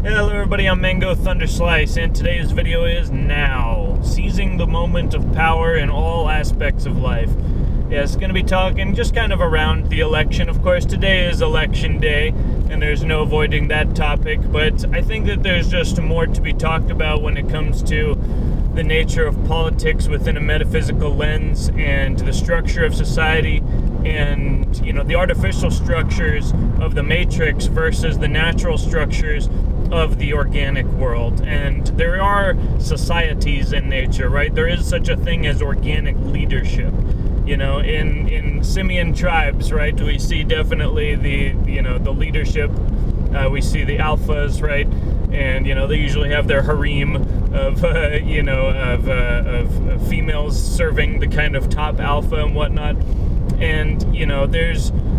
Hello everybody, I'm Mango Thunderslice, and today's video is Now, seizing the moment of power in all aspects of life. Yeah, it's going to be talking just kind of around the election. Of course, today is election day, and there's no avoiding that topic, but I think that there's just more to be talked about when it comes to the nature of politics within a metaphysical lens and the structure of society and, the artificial structures of the matrix versus the natural structures of the organic world. And there are societies in nature, right? There is such a thing as organic leadership. In simian tribes, right, we see definitely the leadership. We see the alphas, right? And, they usually have their harem of females serving the kind of top alpha and whatnot. And,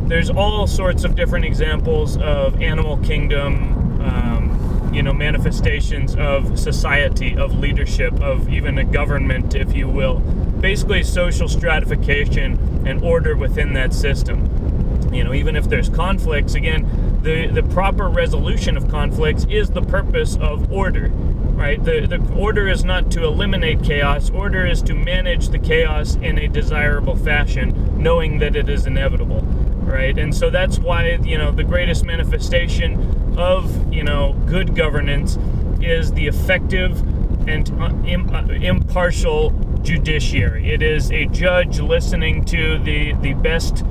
there's all sorts of different examples of animal kingdom, manifestations of society, of leadership, of even a government, if you will. Basically social stratification and order within that system. Even if there's conflicts, again, the proper resolution of conflicts is the purpose of order, right? The order is not to eliminate chaos. Order is to manage the chaos in a desirable fashion, knowing that it is inevitable, right? And so that's why, the greatest manifestation of, good governance is the effective and impartial judiciary. It is a judge listening to the best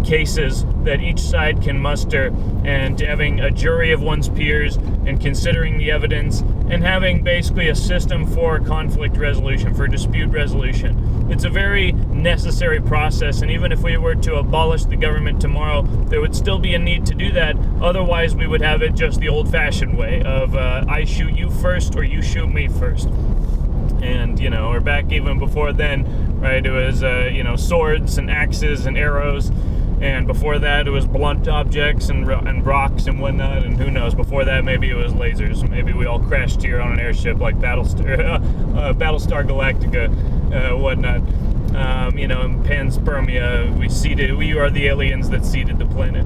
cases that each side can muster, and having a jury of one's peers and considering the evidence and having basically a system for conflict resolution, for dispute resolution. It's a very necessary process, and even if we were to abolish the government tomorrow, there would still be a need to do that. Otherwise, we would have it just the old-fashioned way of I shoot you first or you shoot me first. And, or back even before then, right, it was, swords and axes and arrows, and before that it was blunt objects and rocks and whatnot, and who knows, before that maybe it was lasers. Maybe we all crashed here on an airship like Battlestar Galactica, whatnot. In panspermia, we are the aliens that seeded the planet.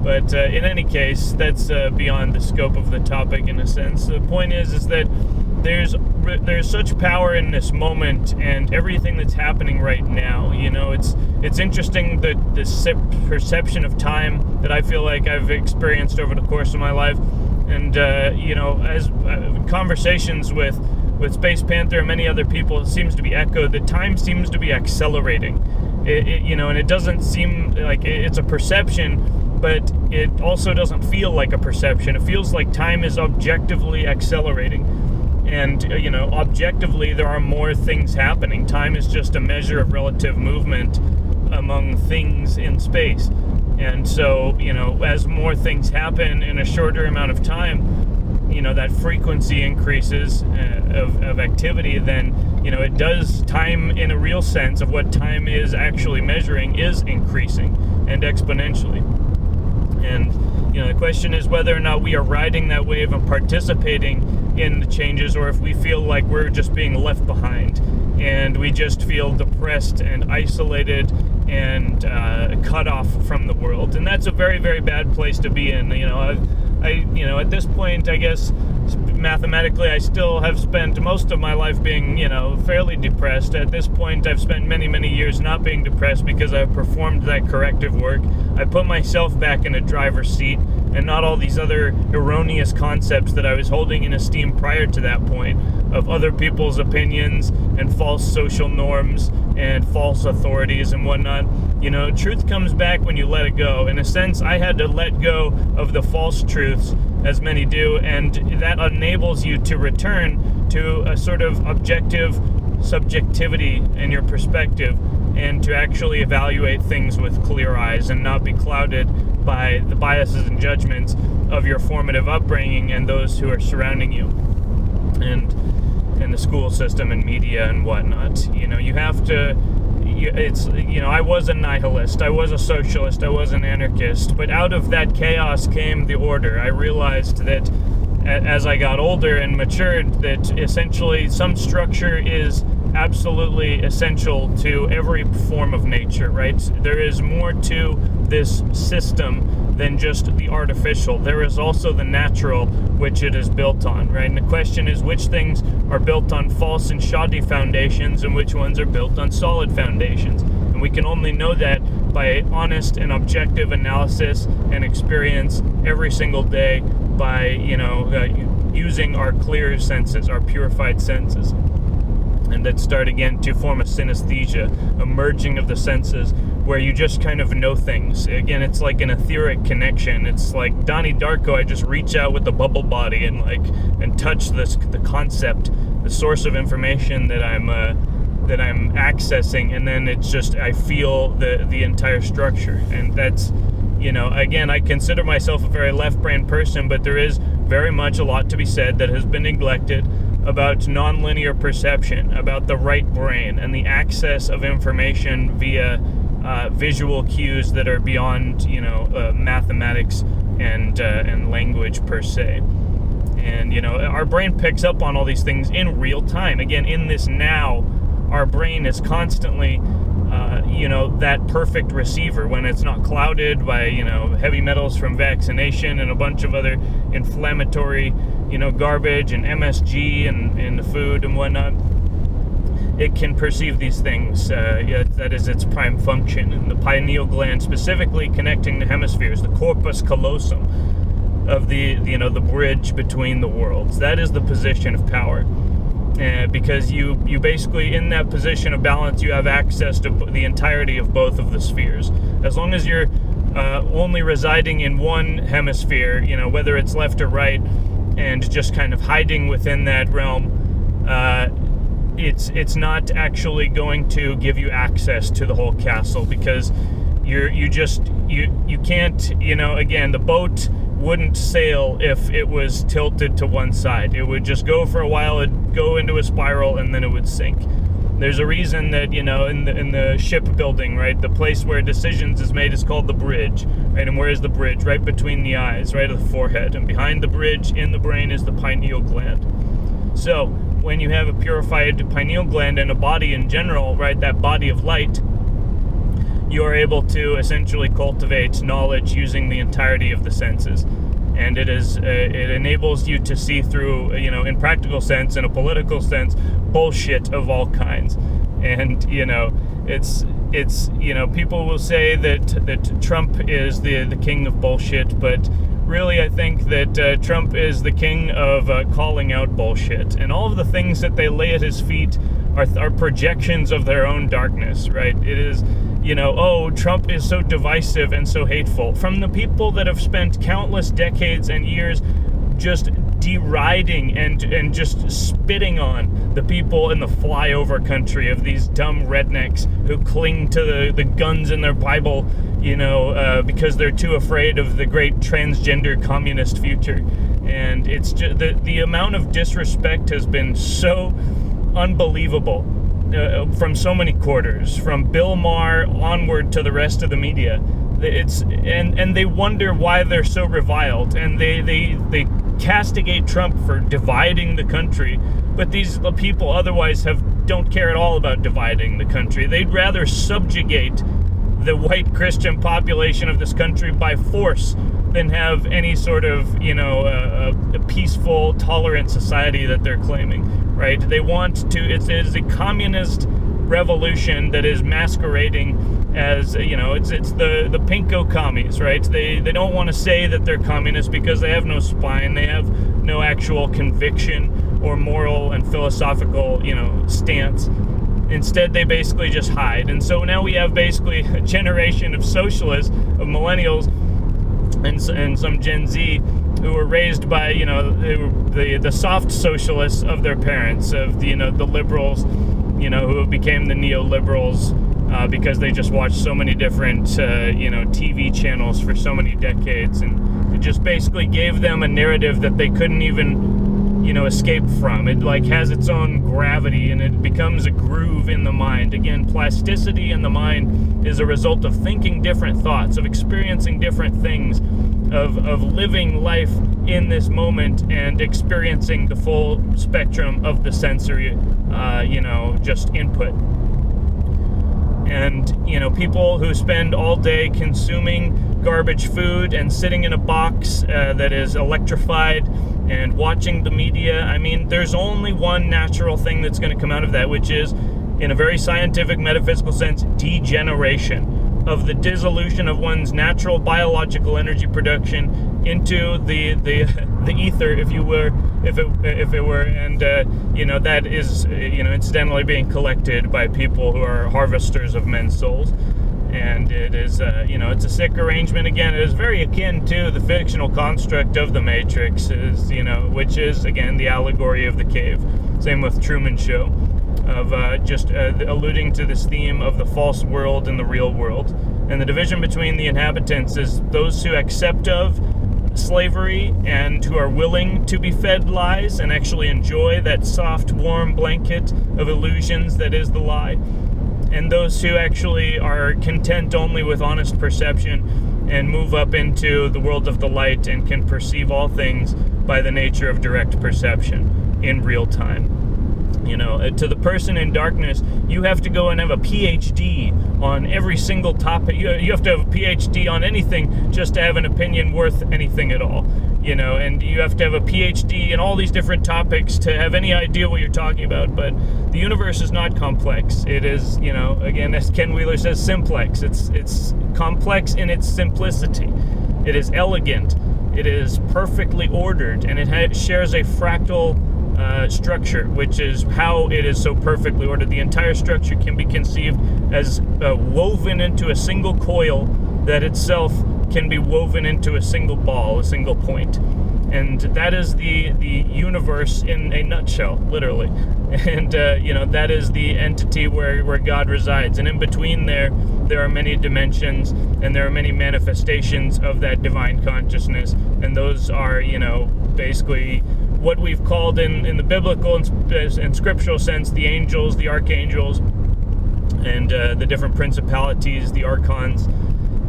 But in any case, that's beyond the scope of the topic in a sense. The point is that there's such power in this moment and everything that's happening right now. It's interesting that this perception of time that I feel like I've experienced over the course of my life, and as conversations with Space Panther and many other people, it seems to be echoed that time seems to be accelerating. And it doesn't seem like it's a perception, but it also doesn't feel like a perception. It feels like time is objectively accelerating. And, objectively, there are more things happening. Time is just a measure of relative movement among things in space. And so, as more things happen in a shorter amount of time, that frequency increases of activity, then, it does, time in a real sense of what time is actually measuring is increasing and exponentially. And, the question is whether or not we are riding that wave and participating in the changes, or if we feel like we're just being left behind and we just feel depressed and isolated and cut off from the world. And that's a very, very bad place to be in. At this point, I guess, mathematically, I still have spent most of my life being, fairly depressed. At this point, I've spent many, many years not being depressed because I've performed that corrective work. I put myself back in a driver's seat and not all these other erroneous concepts that I was holding in esteem prior to that point of other people's opinions and false social norms and false authorities and whatnot. Truth comes back when you let it go. In a sense, I had to let go of the false truths, as many do, and that enables you to return to a sort of objective subjectivity in your perspective, and to actually evaluate things with clear eyes and not be clouded by the biases and judgments of your formative upbringing and those who are surrounding you, and the school system and media and whatnot. You have to, I was a nihilist, I was a socialist, I was an anarchist, but out of that chaos came the order. I realized that as I got older and matured, that essentially some structure is absolutely essential to every form of nature, right? There is more to this system than just the artificial. There is also the natural, which it is built on, right? And the question is, which things are built on false and shoddy foundations and which ones are built on solid foundations? And we can only know that by honest and objective analysis and experience every single day by, using our clear senses, our purified senses. And that start again to form a synesthesia, a merging of the senses, where you just kind of know things. Again, it's like an etheric connection. It's like Donnie Darko. I just reach out with the bubble body and touch the concept, the source of information that I'm accessing, and then it's just I feel the entire structure. And that's, again, I consider myself a very left-brain person, but there is very much a lot to be said that has been neglected about nonlinear perception, about the right brain and the access of information via visual cues that are beyond, mathematics and language per se. And, our brain picks up on all these things in real time. Again, in this now, our brain is constantly, that perfect receiver when it's not clouded by, heavy metals from vaccination and a bunch of other inflammatory, garbage and MSG and the food and whatnot. It can perceive these things. That is its prime function. And the pineal gland, specifically connecting the hemispheres, the corpus callosum of the bridge between the worlds. That is the position of power. Because you basically, in that position of balance, you have access to the entirety of both of the spheres. As long as you're only residing in one hemisphere, whether it's left or right, and just kind of hiding within that realm, it's not actually going to give you access to the whole castle, because you can't, again, the boat wouldn't sail if it was tilted to one side. It would just go for a while, it'd go into a spiral, and then it would sink. There's a reason that, in the shipbuilding, right, the place where decisions is made is called the bridge, right? And where is the bridge? Right between the eyes, right at the forehead. And behind the bridge in the brain is the pineal gland. So when you have a purified pineal gland and a body in general, right, that body of light, you are able to essentially cultivate knowledge using the entirety of the senses. And it enables you to see through, in practical sense, in a political sense, bullshit of all kinds. And, it's people will say that Trump is the king of bullshit, but really I think that Trump is the king of calling out bullshit. And all of the things that they lay at his feet are projections of their own darkness, right? It is, Trump is so divisive and so hateful. From the people that have spent countless decades and years just deriding and just spitting on the people in the flyover country of these dumb rednecks who cling to the guns in their Bible, because they're too afraid of the great transgender communist future. And it's just the amount of disrespect has been so unbelievable from so many quarters, from Bill Maher onward to the rest of the media. And they wonder why they're so reviled, and they castigate Trump for dividing the country, but these people otherwise don't care at all about dividing the country. They'd rather subjugate the white Christian population of this country by force than have any sort of, a peaceful, tolerant society that they're claiming, right? They want to, it is a communist revolution that is masquerading as, it's the pinko commies, right? They don't want to say that they're communists because they have no spine, they have no actual conviction or moral and philosophical, stance. Instead, they basically just hide. And so now we have basically a generation of socialists, of millennials, and some Gen Z who were raised by, the soft socialists of their parents, of the liberals, who became the neoliberals because they just watched so many different, TV channels for so many decades. And it just basically gave them a narrative that they couldn't even, escape from. It has its own gravity, and it becomes a groove in the mind. Again, plasticity in the mind is a result of thinking different thoughts, of experiencing different things, of living life in this moment and experiencing the full spectrum of the sensory, just input. And, people who spend all day consuming garbage food and sitting in a box that is electrified and watching the media, I mean, there's only one natural thing that's going to come out of that, which is, in a very scientific, metaphysical sense, degeneration of the dissolution of one's natural biological energy production into the ether, if it were, and that is incidentally being collected by people who are harvesters of men's souls. And it is it's a sick arrangement. Again, it is very akin to the fictional construct of the Matrix, which is again the allegory of the cave. Same with Truman Show, of alluding to this theme of the false world and the real world. And the division between the inhabitants is those who accept of slavery and who are willing to be fed lies and actually enjoy that soft, warm blanket of illusions that is the lie, and those who actually are content only with honest perception and move up into the world of the light and can perceive all things by the nature of direct perception in real time. To the person in darkness, you have to go and have a PhD on every single topic. You have to have a PhD on anything just to have an opinion worth anything at all. And you have to have a PhD in all these different topics to have any idea what you're talking about. But the universe is not complex. It is, again, as Ken Wheeler says, simplex. It's complex in its simplicity. It is elegant. It is perfectly ordered, and it shares a fractal structure, which is how it is so perfectly ordered. The entire structure can be conceived as woven into a single coil that itself can be woven into a single ball, a single point. And that is the universe in a nutshell, literally. And, that is the entity where God resides. And in between there are many dimensions, and there are many manifestations of that divine consciousness. And those are, basically what we've called in the biblical and scriptural sense, the angels, the archangels, and the different principalities, the archons.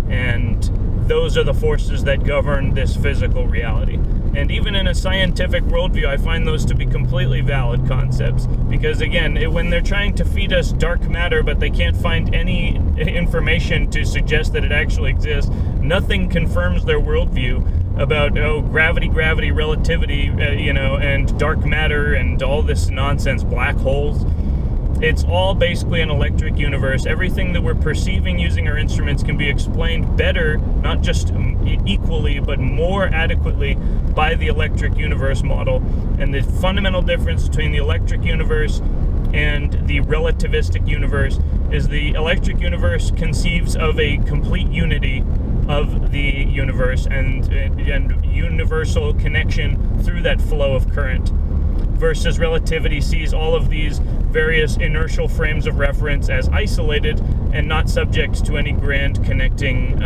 And those are the forces that govern this physical reality. And even in a scientific worldview, I find those to be completely valid concepts. Because again, when they're trying to feed us dark matter, but they can't find any information to suggest that it actually exists, nothing confirms their worldview about, gravity, relativity, and dark matter and all this nonsense, black holes. It's all basically an electric universe. Everything that we're perceiving using our instruments can be explained better, not just equally, but more adequately by the electric universe model. And the fundamental difference between the electric universe and the relativistic universe is the electric universe conceives of a complete unity of the universe and universal connection through that flow of current, versus relativity sees all of these various inertial frames of reference as isolated and not subject to any grand connecting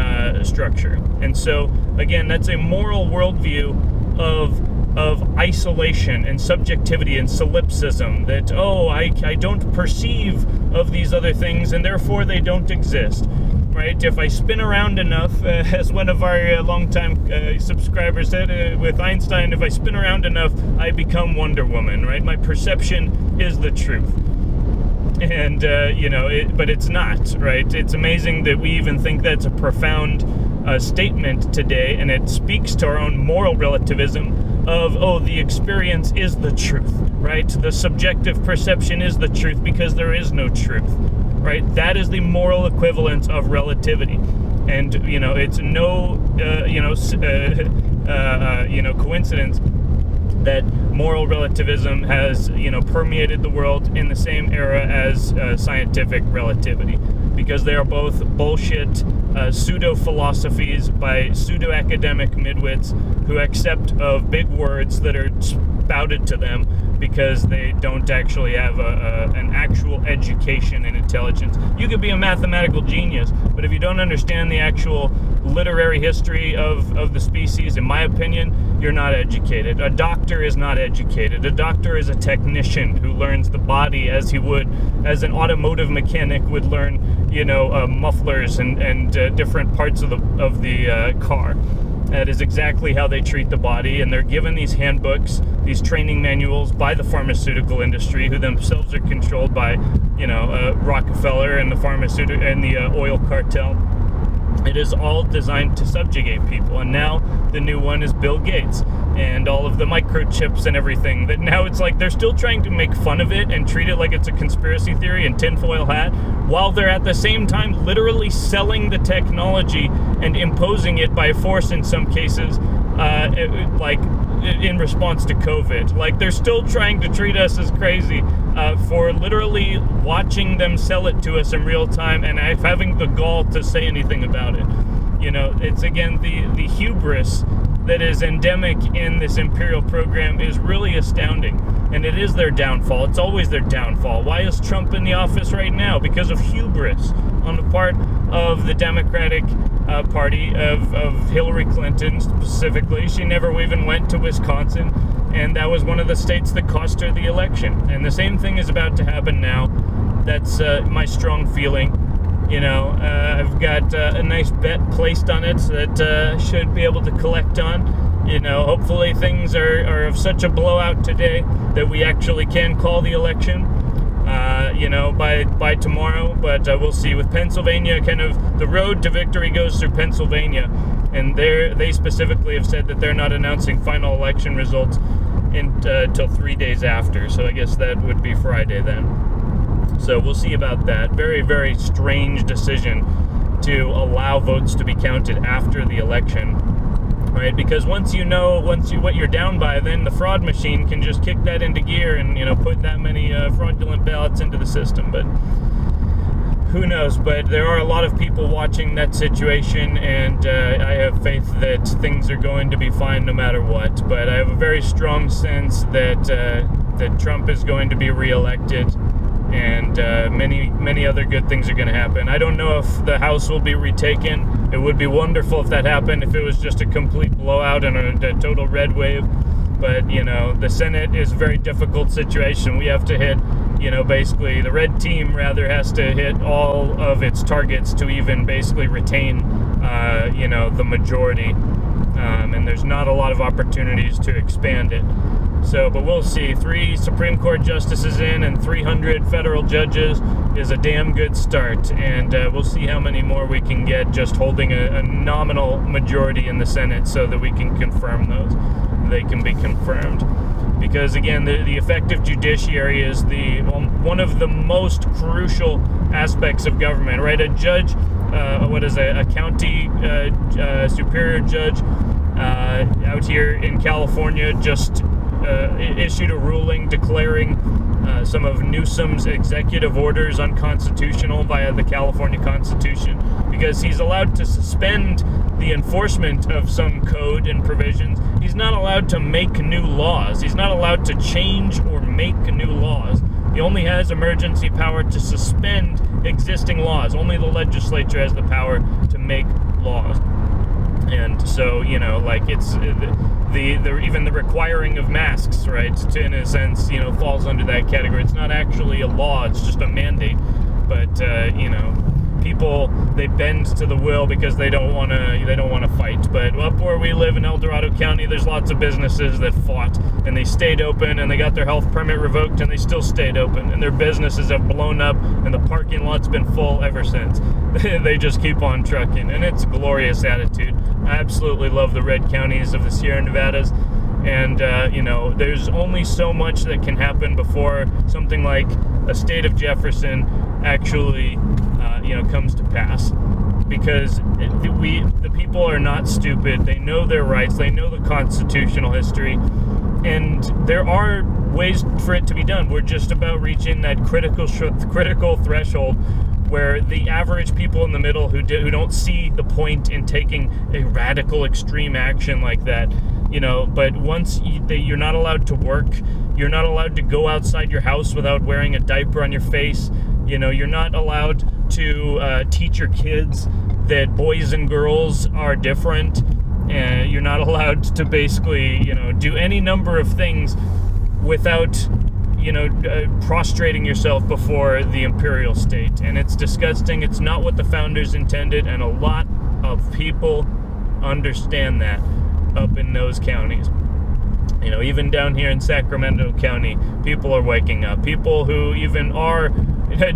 structure. And so, again, that's a moral worldview of isolation and subjectivity and solipsism, that, I don't perceive of these other things and therefore they don't exist. Right? If I spin around enough, as one of our longtime subscribers said with Einstein, if I spin around enough, I become Wonder Woman, right? My perception is the truth. And, but it's not, right? It's amazing that we even think that's a profound statement today, and it speaks to our own moral relativism of, the experience is the truth, right? The subjective perception is the truth because there is no truth. Right, that is the moral equivalence of relativity, and it's no coincidence that moral relativism has permeated the world in the same era as scientific relativity, because they are both bullshit pseudo philosophies by pseudo academic midwits who accept of big words that are spouted to them because they don't actually have an actual education and intelligence. You could be a mathematical genius, but if you don't understand the actual literary history of the species, in my opinion, you're not educated. A doctor is not educated. A doctor is a technician who learns the body as he would, as an automotive mechanic would learn, mufflers and different parts of the car. That is exactly how they treat the body, and they're given these handbooks, these training manuals by the pharmaceutical industry, who themselves are controlled by, Rockefeller and the pharmaceutical and the oil cartel. It is all designed to subjugate people, and now the new one is Bill Gates and all of the microchips and everything. That now it's like they're still trying to make fun of it and treat it like it's a conspiracy theory and tinfoil hat, while they're at the same time literally selling the technology and imposing it by force in some cases, like in response to COVID. Like, they're still trying to treat us as crazy for literally watching them sell it to us in real time and having the gall to say anything about it. It's again the hubris that is endemic in this imperial program is really astounding, and it is their downfall. It's always their downfall. Why is Trump in the office right now? Because of hubris on the part of the Democratic Party, of Hillary Clinton specifically. She never even went to Wisconsin, and that was one of the states that cost her the election. And the same thing is about to happen now. That's my strong feeling. I've got a nice bet placed on it that should be able to collect on. Hopefully things are of such a blowout today that we actually can call the election, by tomorrow. But we'll see. With Pennsylvania, kind of the road to victory goes through Pennsylvania, and they specifically have said that they're not announcing final election results until 3 days after. So I guess that would be Friday then. So we'll see about that. Very, very strange decision to allow votes to be counted after the election, right? Because once what you're down by, then the fraud machine can just kick that into gear and, put that many fraudulent ballots into the system. But who knows? But there are a lot of people watching that situation, and I have faith that things are going to be fine no matter what. But I have a very strong sense that Trump is going to be reelected, and many other good things are going to happen. I don't know if the House will be retaken. It would be wonderful if that happened, if it was just a complete blowout and a total red wave. But, the Senate is a very difficult situation. We have to hit, basically the red team rather has to hit all of its targets to even basically retain, the majority. And there's not a lot of opportunities to expand it. So, but we'll see. 3 Supreme Court justices in and 300 federal judges is a damn good start. And we'll see how many more we can get just holding a nominal majority in the Senate so that we can confirm those. They can be confirmed. Because, again, the effective judiciary is one of the most crucial aspects of government, right? A judge, a county superior judge out here in California just issued a ruling declaring some of Newsom's executive orders unconstitutional via the California Constitution, because he's allowed to suspend the enforcement of some code and provisions. He's not allowed to make new laws. He's not allowed to change or make new laws. He only has emergency power to suspend existing laws. Only the legislature has the power to make laws. And so, it's even the requiring of masks, right, in a sense, falls under that category. It's not actually a law, it's just a mandate. But, people, they bend to the will because they don't want to fight. But up where we live in El Dorado County, there's lots of businesses that fought, and they stayed open, and they got their health permit revoked, and they still stayed open, and their businesses have blown up, and the parking lot's been full ever since. They just keep on trucking, and it's a glorious attitude. I absolutely love the red counties of the Sierra Nevadas. And, there's only so much that can happen before something like a state of Jefferson actually, comes to pass. Because the people are not stupid. They know their rights. They know the constitutional history. And there are ways for it to be done. We're just about reaching that critical threshold where the average people in the middle who don't see the point in taking a radical extreme action like that, but once you're not allowed to work, you're not allowed to go outside your house without wearing a diaper on your face, you're not allowed to teach your kids that boys and girls are different, and you're not allowed to basically, do any number of things without prostrating yourself before the imperial state. And it's disgusting. It's not what the founders intended, and a lot of people understand that up in those counties. You know, even down here in Sacramento County, people are waking up. People who even are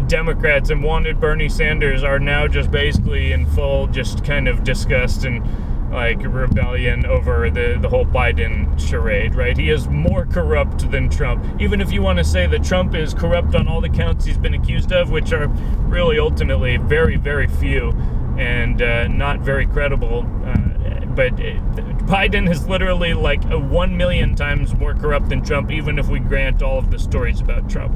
Democrats and wanted Bernie Sanders are now just basically in full just kind of disgust and like rebellion over the whole Biden charade, right? He is more corrupt than Trump. Even if you want to say that Trump is corrupt on all the counts he's been accused of, which are really ultimately very, very few and not very credible, but Biden is literally like 1 million times more corrupt than Trump, even if we grant all of the stories about Trump.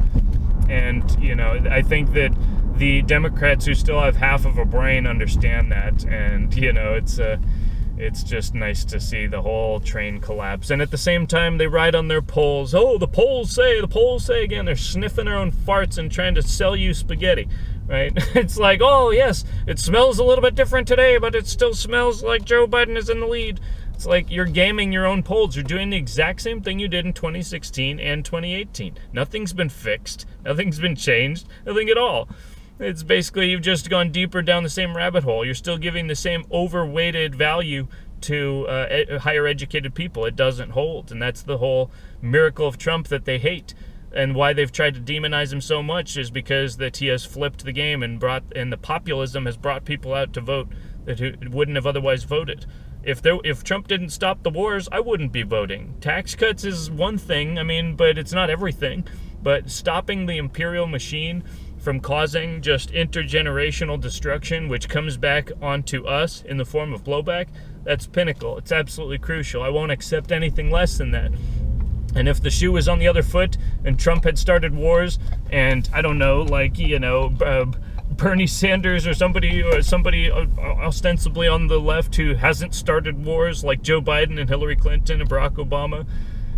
And, you know, I think that the Democrats who still have half of a brain understand that. And, you know, it's just nice to see the whole train collapse. And at the same time, they ride on their polls. Oh, the polls say again. They're sniffing their own farts and trying to sell you spaghetti, right? It's like, oh, yes, it smells a little bit different today, but it still smells like Joe Biden is in the lead. It's like you're gaming your own polls. You're doing the exact same thing you did in 2016 and 2018. Nothing's been fixed. Nothing's been changed. Nothing at all. It's basically you've just gone deeper down the same rabbit hole. You're still giving the same overweighted value to higher educated people. It doesn't hold. And that's the whole miracle of Trump that they hate. And why they've tried to demonize him so much is because that he has flipped the game and the populism has brought people out to vote that wouldn't have otherwise voted. If Trump didn't stop the wars, I wouldn't be voting. Tax cuts is one thing, I mean, but it's not everything. But stopping the imperial machine from causing just intergenerational destruction, which comes back onto us in the form of blowback, that's pinnacle. It's absolutely crucial. I won't accept anything less than that. And if the shoe was on the other foot and Trump had started wars and, I don't know, like, you know, Bernie Sanders or somebody ostensibly on the left who hasn't started wars like Joe Biden and Hillary Clinton and Barack Obama,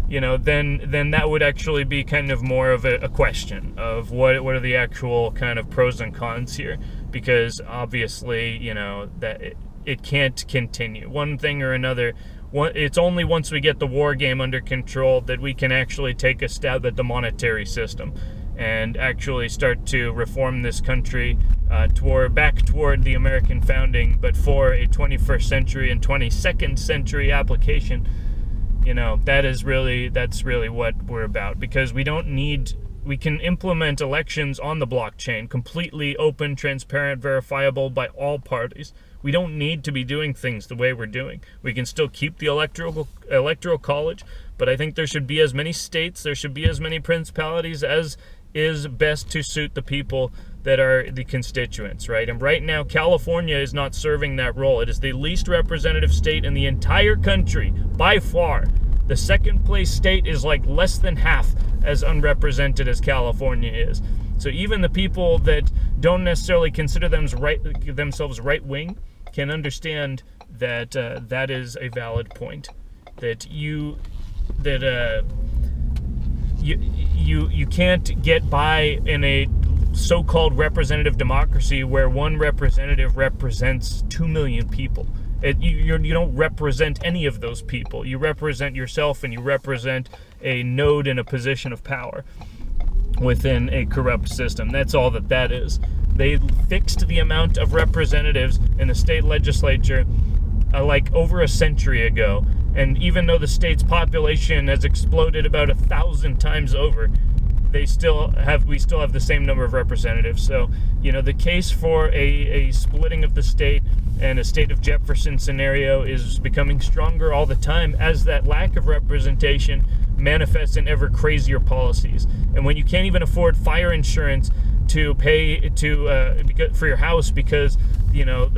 you know, then that would actually be kind of more of a question of what are the actual kind of pros and cons here, because obviously, you know, that it can't continue one thing or another. It's only once we get the war game under control that we can actually take a stab at the monetary system and actually start to reform this country back toward the American founding, but for a 21st century and 22nd century application. You know, that's really what we're about, because we can implement elections on the blockchain, completely open, transparent, verifiable by all parties. We don't need to be doing things the way we're doing. We can still keep the electoral college, but I think there should be as many states, there should be as many principalities as is best to suit the people that are the constituents, right? And right now, California is not serving that role. It is the least representative state in the entire country, by far. The second place state is like less than half as unrepresented as California is. So even the people that don't necessarily consider themselves right-wing can understand that that is a valid point. That you can't get by in a so-called representative democracy where one representative represents 2 million people. You don't represent any of those people. You represent yourself, and you represent a node in a position of power within a corrupt system. That's all that is. They fixed the amount of representatives in the state legislature like over a century ago, and even though the state's population has exploded about 1,000 times over, we still have the same number of representatives. So, you know, the case for a splitting of the state and a state of Jefferson scenario is becoming stronger all the time as that lack of representation manifests in ever crazier policies. And when you can't even afford fire insurance to pay for your house because, you know,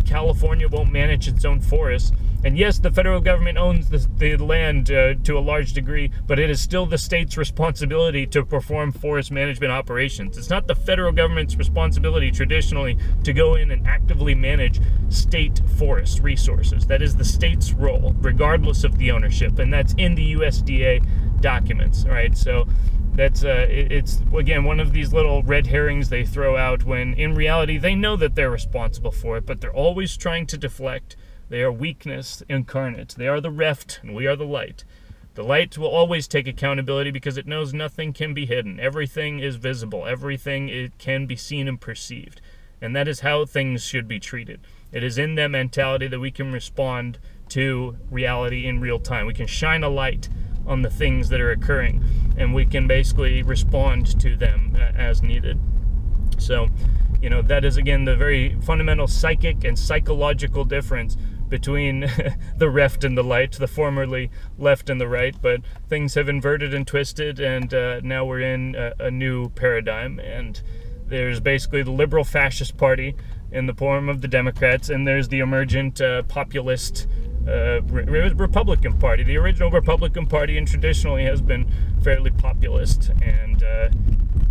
California won't manage its own forests. And yes, the federal government owns the land to a large degree, but it is still the state's responsibility to perform forest management operations. It's not the federal government's responsibility traditionally to go in and actively manage state forest resources. That is the state's role, regardless of the ownership, and that's in the USDA documents, right? So that's it's again one of these little red herrings they throw out when in reality they know that they're responsible for it, but they're always trying to deflect. They are weakness incarnate. They are the reft, and we are the light. The light will always take accountability because it knows nothing can be hidden. Everything is visible. Everything can be seen and perceived. And that is how things should be treated. It is in that mentality that we can respond to reality in real time. We can shine a light on the things that are occurring, and we can basically respond to them as needed. So, you know, that is, again, the very fundamental psychic and psychological difference between the left and the light, the formerly left and the right. But things have inverted and twisted, and now we're in a new paradigm. And there's basically the liberal fascist party in the form of the Democrats, and there's the emergent populist Republican Party. The original Republican Party, and traditionally has been fairly populist, and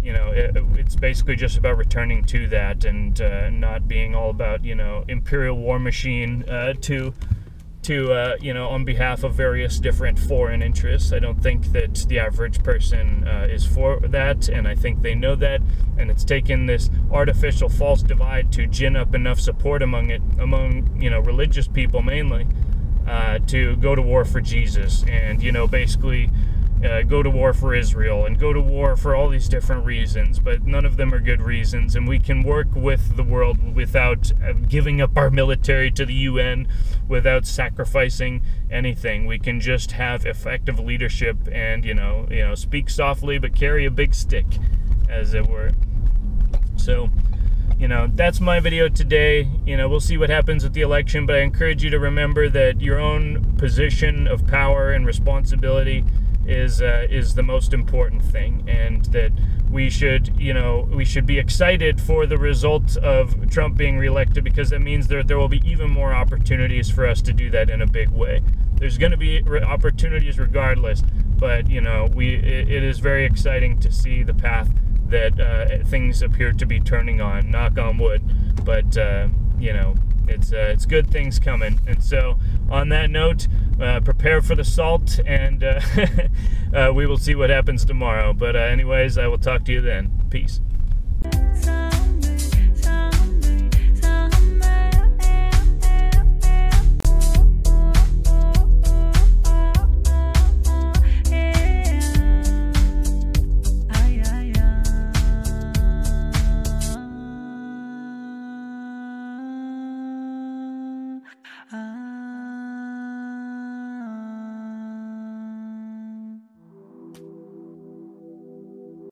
you know, it's basically just about returning to that, and not being all about, you know, imperial war machine to you know, on behalf of various different foreign interests. I don't think that the average person is for that, and I think they know that, and it's taken this artificial false divide to gin up enough support among you know, religious people mainly, to go to war for Jesus, and, you know, basically go to war for Israel, and go to war for all these different reasons, but none of them are good reasons. And we can work with the world without giving up our military to the UN, without sacrificing anything. We can just have effective leadership, and you know, speak softly but carry a big stick, as it were. So, you know, that's my video today. You know, we'll see what happens with the election, but I encourage you to remember that your own position of power and responsibility is the most important thing, and that we should, you know, we should be excited for the result of Trump being reelected, because that means there will be even more opportunities for us to do that in a big way. There's going to be opportunities regardless, but, you know, it is very exciting to see the path that things appear to be turning on, knock on wood. But you know, it's good things coming. And so, on that note, prepare for the salt, and we will see what happens tomorrow. But anyways, I will talk to you then. Peace. Ah.